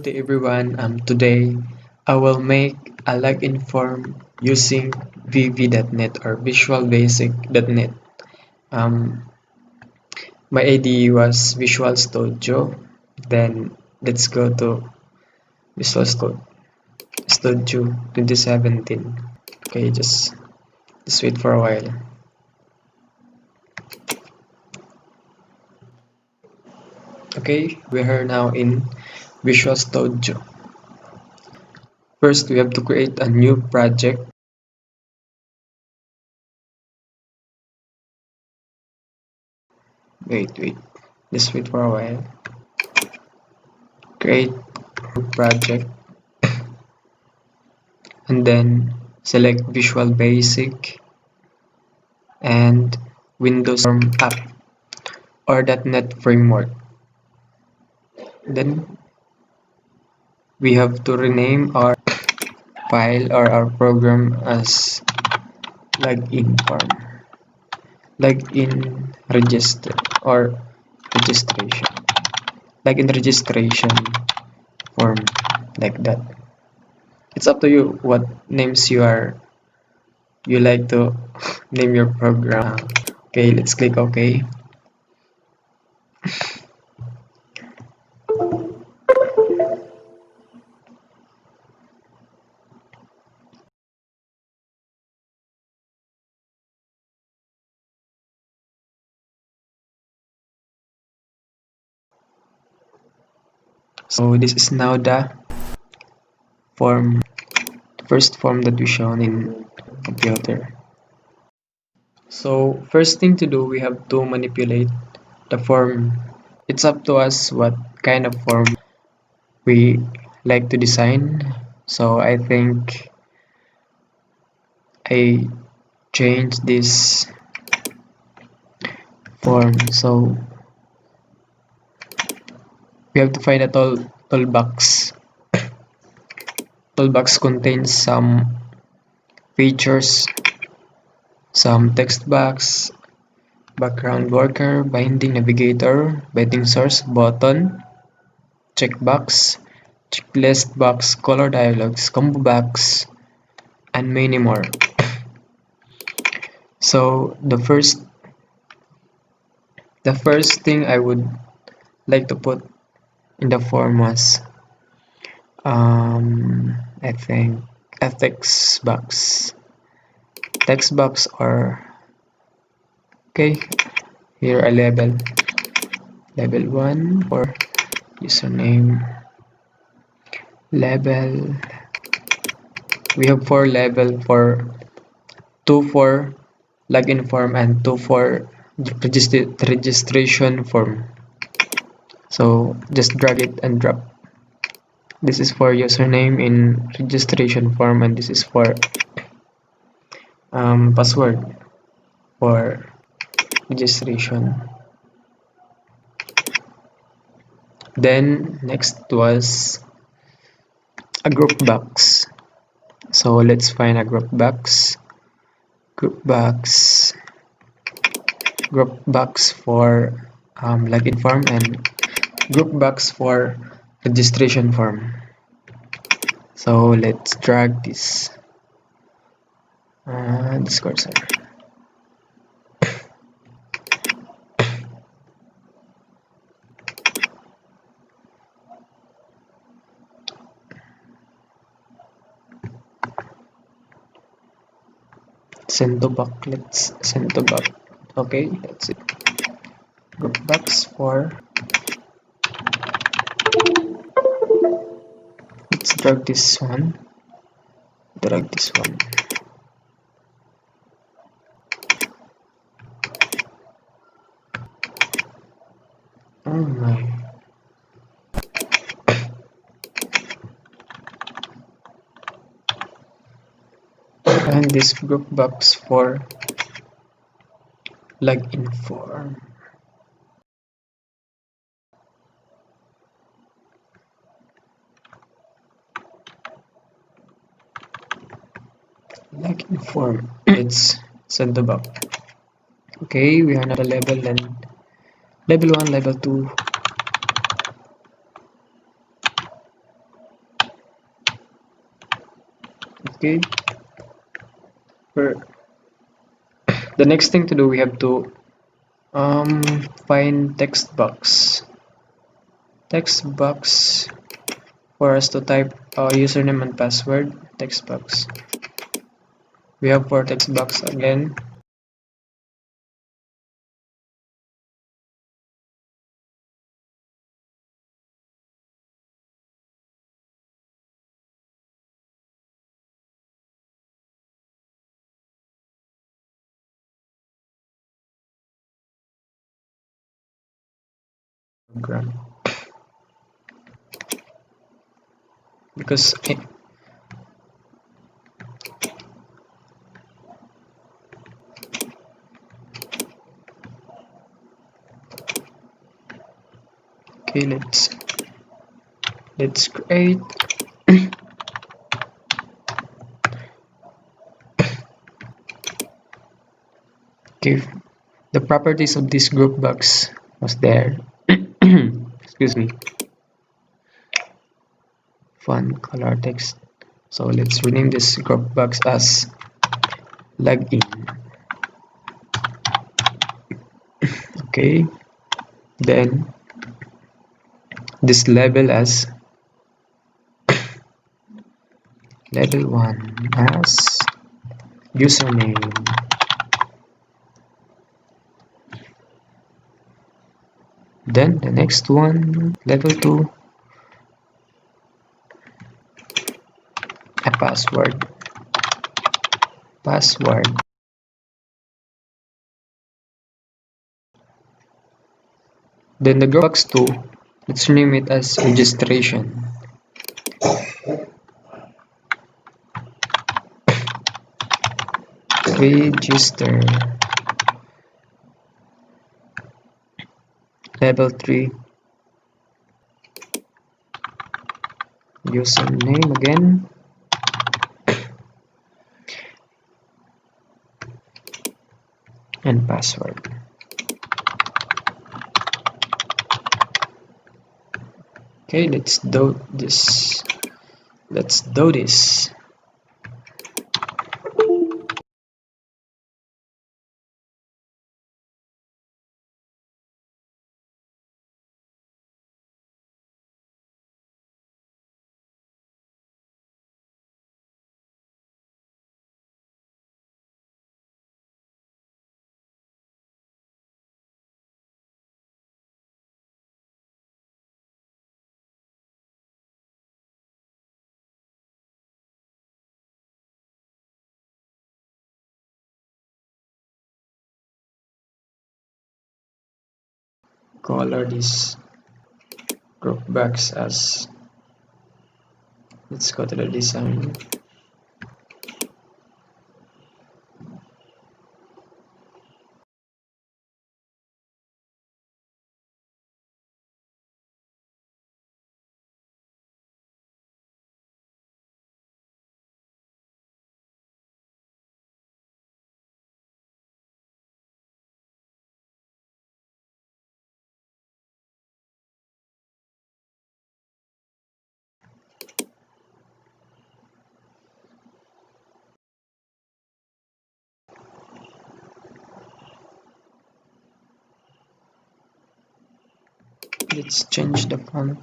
to everyone. Today I will make a login form using VB.NET or Visual Basic.NET. Um, my IDE was Visual Studio. Then let's go to Visual Studio 2017. Okay, just wait for a while. Okay, we are now in Visual Studio. First, we have to create a new project. Wait, just wait for a while. Create project and then select Visual Basic and Windows Form App or .NET Framework. Then we have to rename our file or our program as login form, login register or registration, login registration form, like that. It's up to you what names you like to name your program. Okay, let's click OK. So this is now the first form that we shown in computer. So first thing to do, we have to manipulate the form. It's up to us what kind of form we like to design. So I think I change this form. So we have to find a toolbox. Toolbox contains some features, some text box, background worker, binding navigator, binding source, button, checkbox, checklist box, color dialogs, combo box, and many more. So the first thing I would like to put in the form was I think a text box or okay, here a label 1 for username, label, we have 4 label, for 2 for login form and 2 for registration form. So just drag it and drop. This is for username in registration form and this is for password for registration. Then next was a group box. So let's find a group box for login form and group box for registration form. So let's drag this cursor. Send to back. Let's send to back. Okay, that's it. Group box for. Let's drag this one. Oh my. And this group box for login form. Login form. Let's send the back. Okay, we have another level and level 1, level 2. Okay, for the next thing to do, we have to find text box for us to type our username and password. Text box, we have for text box again. Program, because okay, let's create. Okay, the properties of this group box was there. Excuse me. Font color text. So let's rename this group box as login. Okay, then this label as label 1 as username. Then the next one, level 2, a password. Then the group box 2, let's name it as registration. Register. Level 3, username again. And password. Okay, let's do this. Color this group box as, let's go to the design. Let's change the font.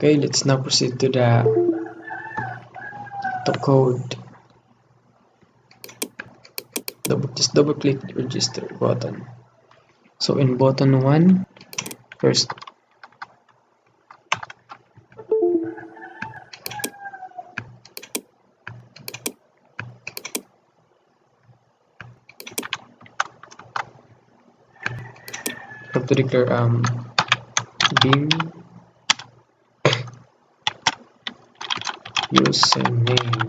Okay, let's now proceed to the code. Just double click the register button. So in button 1, first have to declare beam username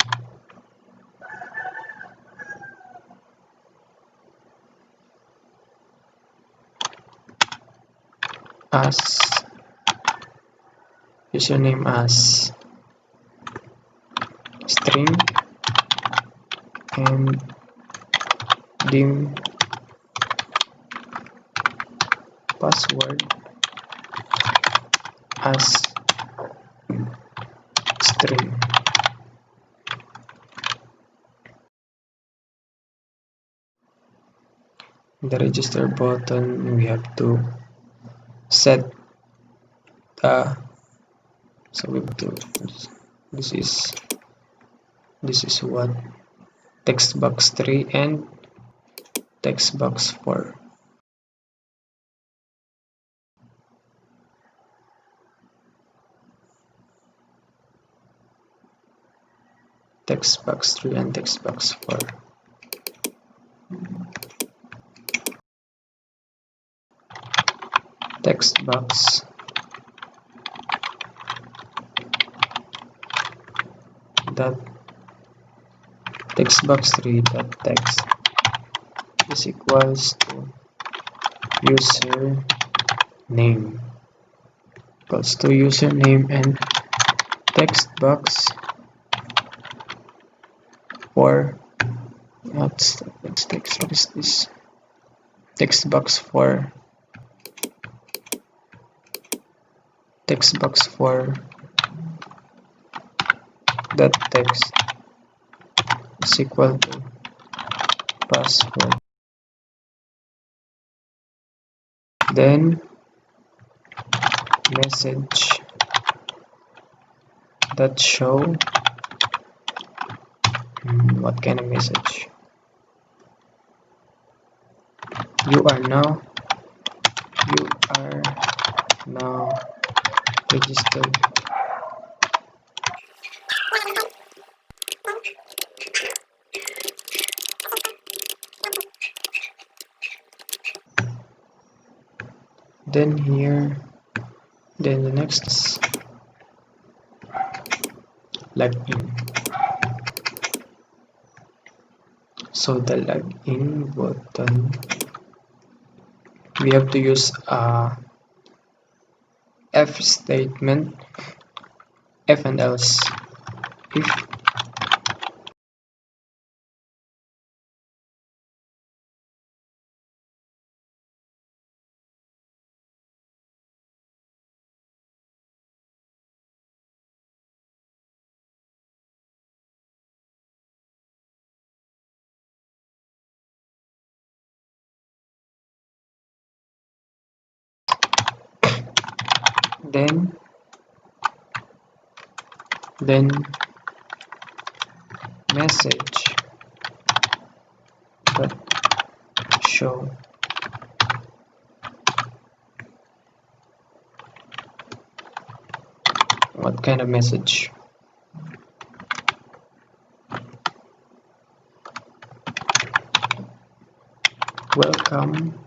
as string and dim password as string. The register button, we have to set the, so we have to, this is what text box 3 and text box 4. Text box 3 and text box 4. Text box dot text box 3 dot text is equals to username equals to username, and text box for what's text, what is this, text box for that text is equal to password. Then message that show, what kind of message? You are now registered. Then here, then the next is login. So the login button, we have to use a if statement, if and else. If then message that show what kind of message? Welcome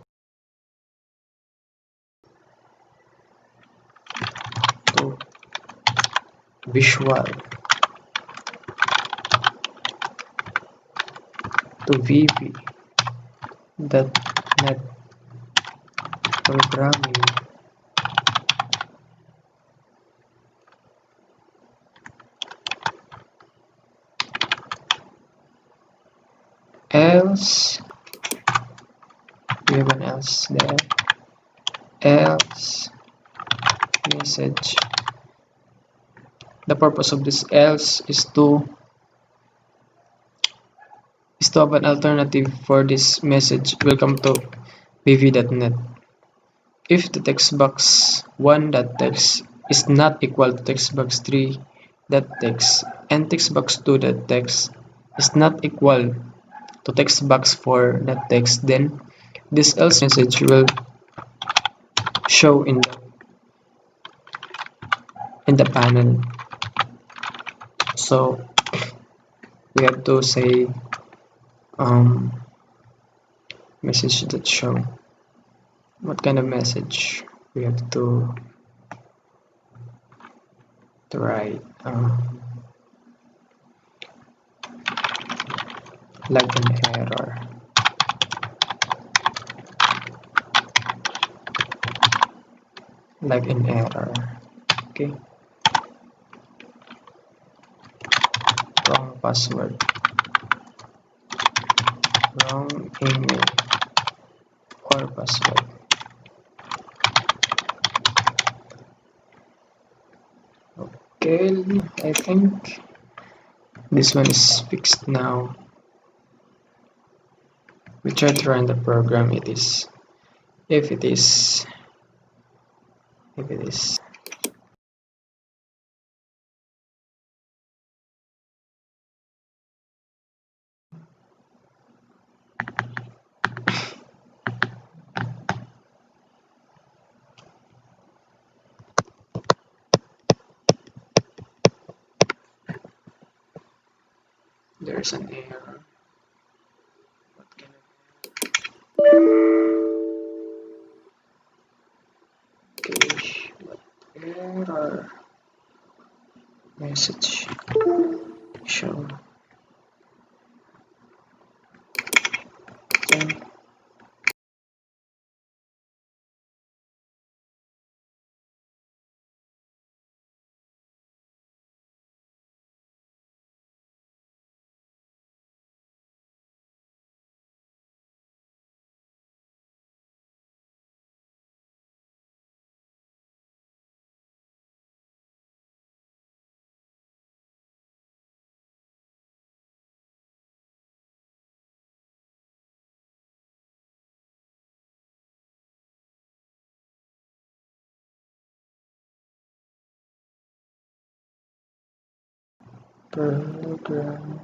to Visual to VB.NET programming else, we have an else there, else message. The purpose of this else is to have an alternative for this message, welcome to VB.NET. If the text box 1.text is not equal to textbox3 that text and textbox2 that text is not equal to textbox4 that text, then this else message will show in the panel. So we have to say message that show. What kind of message we have to write? Like an error. Like an error. Okay. Wrong password. Wrong email or password. Okay, I think this one is fixed now. We try to run the program. If it is there's an error. What kind of cache? What error? Message show. Okay. Program.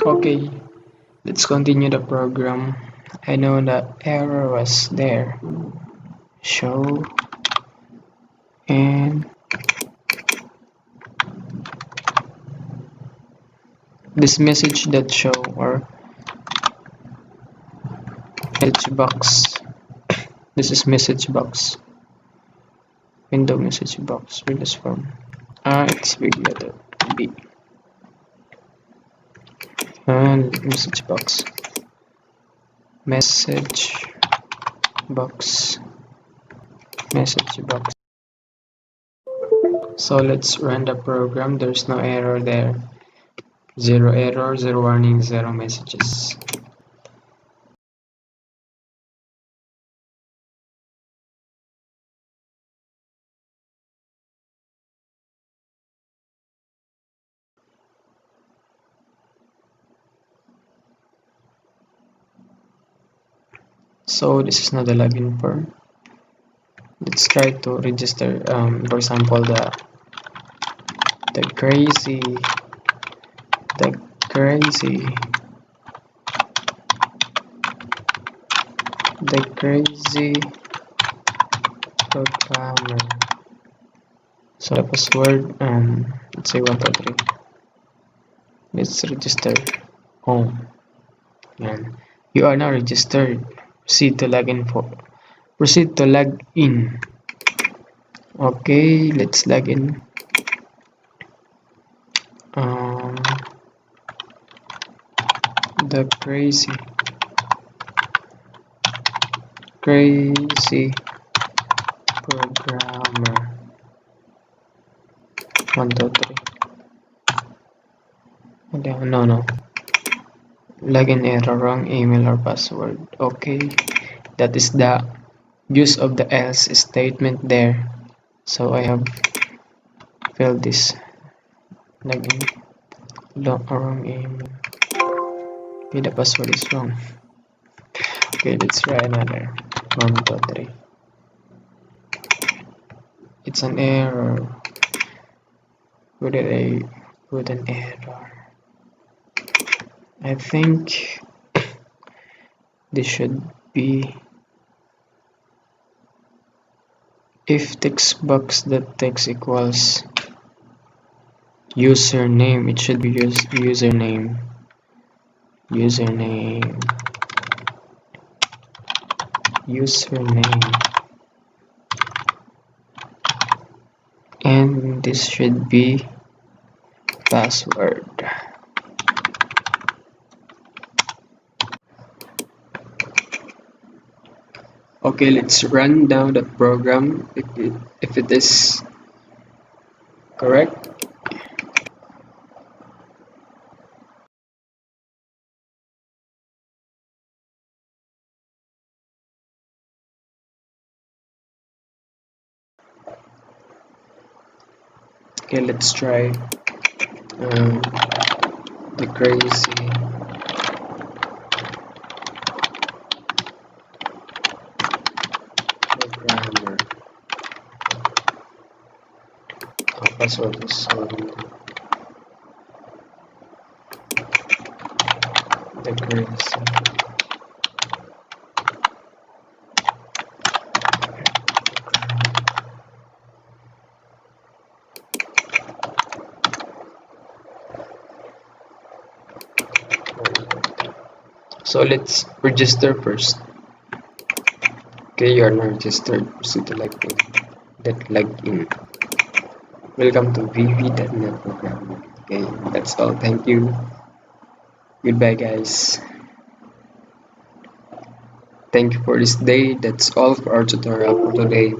Okay, let's continue the program. I know the error was there. Show and this message that show or message box. This is message box. Window message box. Windows form. It's big letter B. And message box. Message box. Message box. So let's run the program. There's no error there. Zero error, zero warning, zero messages. So this is not the login form. Let's try to register. For example, the crazy programmer. So the password, let's say 123. Let's register home. And you are now registered. Proceed to log in. Okay, let's log in. The crazy programmer 123. No, login error, wrong email or password. Okay, that is the use of the else statement there. So I have filled this login wrong email. Okay, the password is wrong. Okay, let's try another. 1, 2, 3. It's an error. Who did I put an error? I think this should be if text box that text equals username. It should be username. Username. And this should be password. Okay, let's run down the program if it is correct. Okay, let's try the crazy programmer. Password is the crazy. So let's register first. Okay, you are now registered. Proceed to login. Welcome to VV.net program. Okay, that's all. Thank you. Goodbye, guys. Thank you for this day. That's all for our tutorial for today.